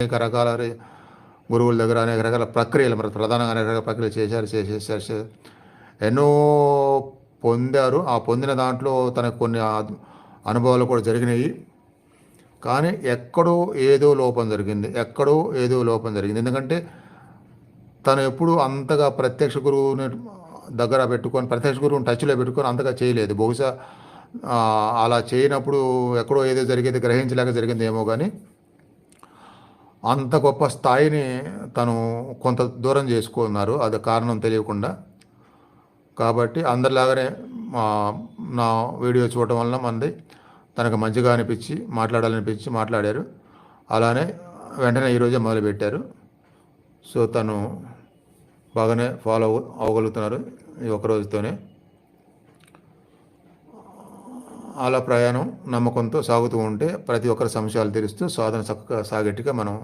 అనేక రకాల గురువుల దగ్గర అనేక రకాల ప్రక్రియలు, మరి ప్రధానంగా అనేక రకాల ప్రక్రియలు చేశారు. ఎన్నో పొందారు. ఆ పొందిన దాంట్లో తనకు కొన్ని అనుభవాలు కూడా జరిగినాయి. కానీ ఎక్కడో ఏదో లోపం జరిగింది. ఎందుకంటే తను ఎప్పుడు అంతగా ప్రత్యక్ష గురువుని దగ్గర పెట్టుకొని, ప్రత్యక్ష గురువుని టచ్‌లో పెట్టుకొని అంతగా చేయలేదు. బహుశా అలా చేయనప్పుడు ఎక్కడో ఏదో జరిగేది గ్రహించలేక జరిగిందేమో గానీ, అంత గొప్ప స్థాయిని తను కొంత దూరం చేసుకున్నారు. అది కారణం తెలియకుండా. కాబట్టి అందరిలాగానే నా వీడియో చూడటం వలన తనకు మంచిగా అనిపించి, మాట్లాడాలనిపించి మాట్లాడారు. అలానే వెంటనే ఈరోజే మొదలుపెట్టారు. సో, తను బాగానే ఫాలో అవ్వగలుగుతున్నారు ఈ ఒక్క రోజుతోనే. అలా ప్రయాణం నమ్మకంతో సాగుతూ ఉంటే ప్రతి ఒక్కరి సంశయాలు తీరుస్తూ సాధన చక్కగా సాగేట్టుగా మనం